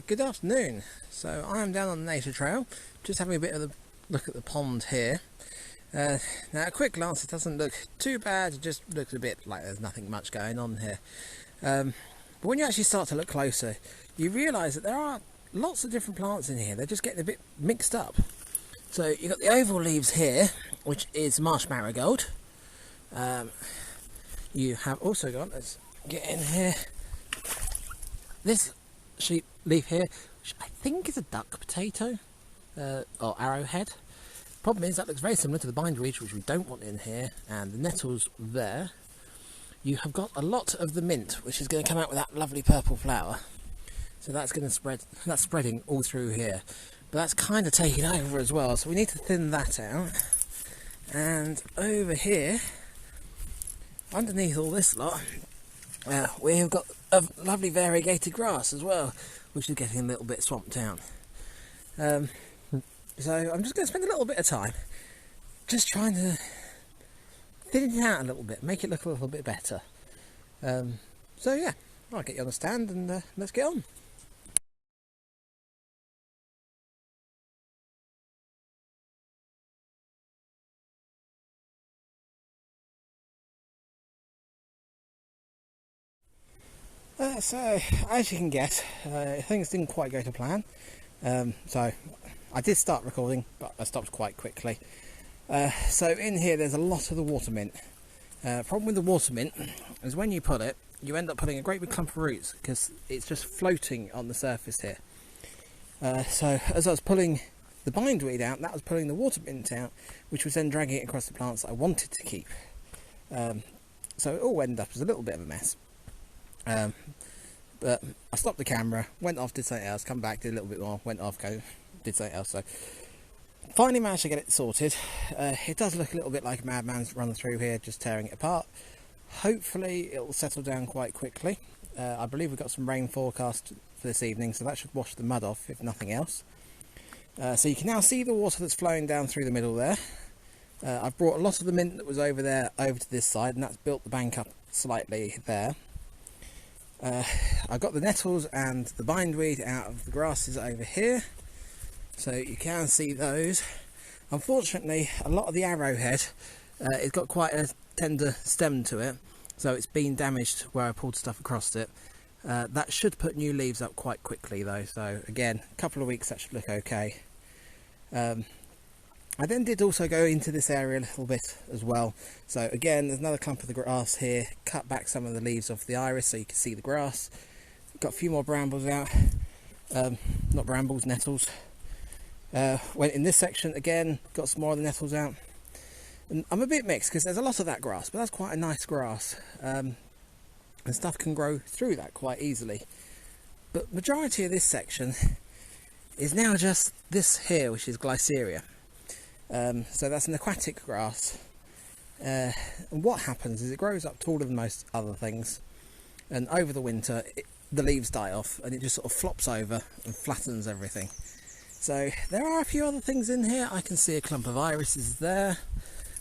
Good afternoon. So I am down on the nature trail, just having a bit of a look at the pond here. Now at a quick glance it doesn't look too bad, it just looks a bit like there's nothing much going on here. But when you actually start to look closer, you realise that there are lots of different plants in here. They're just getting a bit mixed up. So you've got the oval leaves here, which is marsh marigold. You have also got, let's get in here, this sheep leaf here, which I think is a duck potato or arrowhead. Problem is that looks very similar to the bindweed, which we don't want in here, and the nettles there. You have got a lot of the mint, which is going to come out with that lovely purple flower. So that's going to spread, that's spreading all through here. But that's kind of taking over as well, so we need to thin that out. And over here, underneath all this lot, we've got a lovely variegated grass as well, which is getting a little bit swamped down. So I'm just going to spend a little bit of time just trying to thin it out a little bit, make it look a little bit better. So yeah, I'll get you on the stand and let's get on. So as you can guess, things didn't quite go to plan. So I did start recording, but I stopped quite quickly. So in here there's a lot of the water mint. Problem with the water mint is when you put it, you end up putting a great big clump of roots because it's just floating on the surface here. So as I was pulling the bindweed out, that was pulling the water mint out, which was then dragging it across the plants that I wanted to keep. So it all ended up as a little bit of a mess. But I stopped the camera, went off, did something else, come back, did a little bit more, went off, did something else. So finally managed to get it sorted. It does look a little bit like a madman's run through here, just tearing it apart. Hopefully it will settle down quite quickly. I believe we've got some rain forecast for this evening, so that should wash the mud off if nothing else. So you can now see the water that's flowing down through the middle there. I've brought a lot of the mint that was over there over to this side, and that's built the bank up slightly there. I got the nettles and the bindweed out of the grasses over here, so you can see those. Unfortunately, a lot of the arrowhead, it's got quite a tender stem to it, so it's been damaged where I pulled stuff across it. That should put new leaves up quite quickly though, so again, a couple of weeks that should look okay. I then did also go into this area a little bit as well. So again, there's another clump of the grass here, cut back some of the leaves off the iris so you can see the grass. Got a few more brambles out, not brambles, nettles. Went in this section again, got some more of the nettles out. And I'm a bit mixed because there's a lot of that grass, but that's quite a nice grass. And stuff can grow through that quite easily. But majority of this section is now just this here, which is glyceria. So that's an aquatic grass, and what happens is it grows up taller than most other things, and over the winter the leaves die off and it just sort of flops over and flattens everything. So there are a few other things in here. I can see a clump of irises there,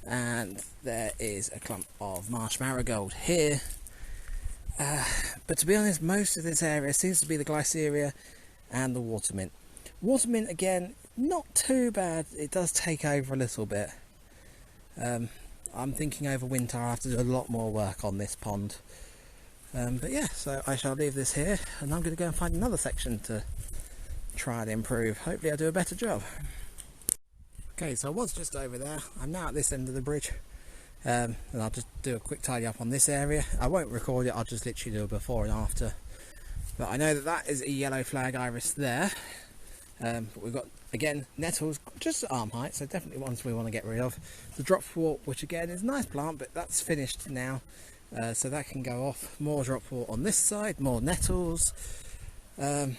and there is a clump of marsh marigold here, but to be honest, most of this area seems to be the glyceria and the water mint. Water mint again, not too bad, it does take over a little bit. I'm thinking over winter I'll have to do a lot more work on this pond. But yeah, so I shall leave this here, and I'm going to go and find another section to try and improve. Hopefully I'll do a better job. Okay, so I was just over there, I'm now at this end of the bridge, and I'll just do a quick tidy up on this area. I won't record it, I'll just literally do a before and after. But I know that that is a yellow flag iris there. But we've got, again, nettles just at arm height, so definitely ones we want to get rid of. The dropwort, which again is a nice plant, but that's finished now, so that can go off. More dropwort on this side, more nettles, and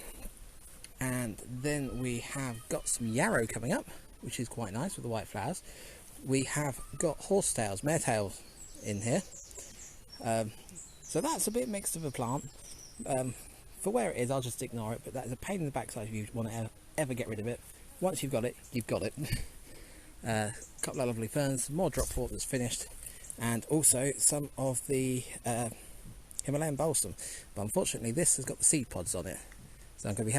then we have got some yarrow coming up, which is quite nice with the white flowers. We have got horsetails, maretails in here, so that's a bit mixed of a plant. For where it is, I'll just ignore it, but that is a pain in the backside if you want to ever get rid of it. Once you've got it, you've got it. A couple of lovely ferns, more dropwort that's finished, and also some of the Himalayan balsam, but unfortunately this has got the seed pods on it, So I'm going to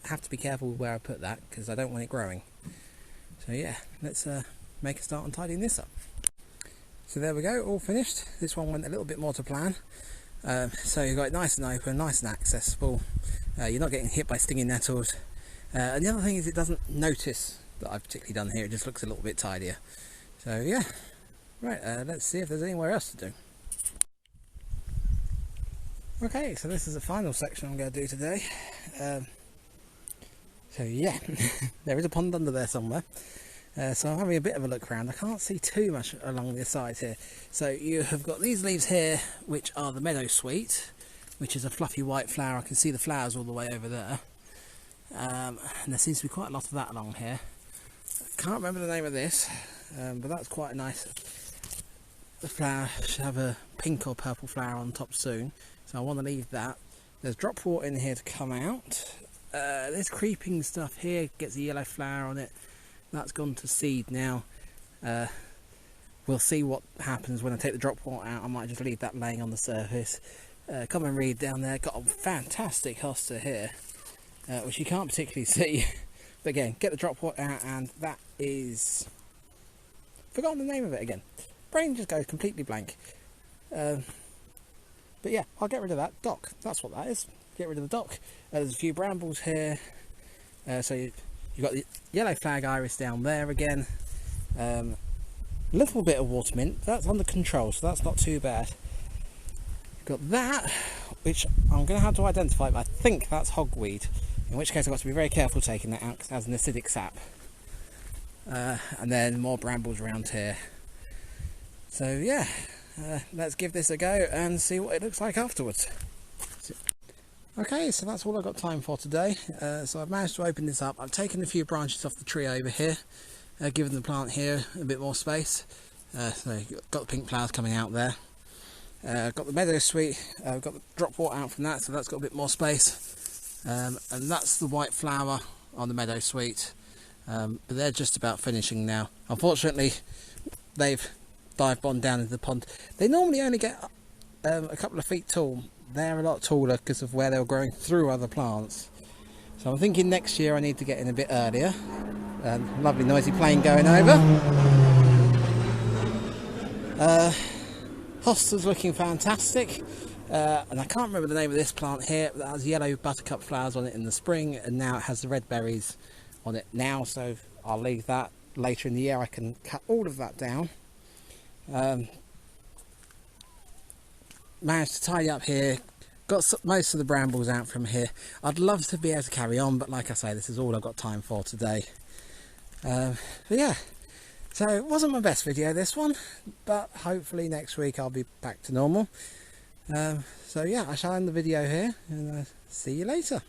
have to be careful with where I put that, because I don't want it growing. So yeah, let's make a start on tidying this up. So there we go, all finished. This one went a little bit more to plan. So you've got it nice and open, nice and accessible. You're not getting hit by stinging nettles. And the other thing is it doesn't notice that I've particularly done here, it just looks a little bit tidier. So yeah, right, let's see if there's anywhere else to do. Okay, so this is the final section I'm going to do today. So yeah, there is a pond under there somewhere. So I'm having a bit of a look around. I can't see too much along the sides here. So you have got these leaves here, which are the meadow sweet, which is a fluffy white flower. I can see the flowers all the way over there. And there seems to be quite a lot of that along here. I can't remember the name of this, but that's quite a nice. The flower should have a pink or purple flower on top soon, so I want to leave that. There's drop water in here to come out. This creeping stuff here gets a yellow flower on it. That's gone to seed now. We'll see what happens when I take the drop water out. I might just leave that laying on the surface. Common reed down there, got a fantastic hosta here, which you can't particularly see. But again, get the drop water out, and that is... forgotten the name of it again. Brain just goes completely blank. But yeah, I'll get rid of that. Dock, that's what that is. Get rid of the dock. There's a few brambles here. So you've got the yellow flag iris down there again. A little bit of water mint. That's under control, so that's not too bad. You've got that, which I'm going to have to identify, but I think that's hogweed. In which case I've got to be very careful taking that out because it has an acidic sap. And then more brambles around here. So yeah, let's give this a go and see what it looks like afterwards. Okay, so that's all I've got time for today. So I've managed to open this up. I've taken a few branches off the tree over here, given the plant here a bit more space. So you've got the pink flowers coming out there. Got the meadow sweet, got the drop water out from that, so that's got a bit more space. And that's the white flower on the meadow sweet. But they're just about finishing now. Unfortunately, they've dive bombed down into the pond. They normally only get a couple of feet tall. They're a lot taller because of where they were growing through other plants. So I'm thinking next year I need to get in a bit earlier. Lovely noisy plane going over. Hosta's looking fantastic. And I can't remember the name of this plant here. That has yellow buttercup flowers on it in the spring, and now it has the red berries on it now. So I'll leave that. Later in the year I can cut all of that down. Managed to tidy up here, got most of the brambles out from here. I'd love to be able to carry on, but like I say, this is all I've got time for today. But yeah, so it wasn't my best video, this one, but hopefully next week I'll be back to normal. So yeah, I shall end the video here, and see you later.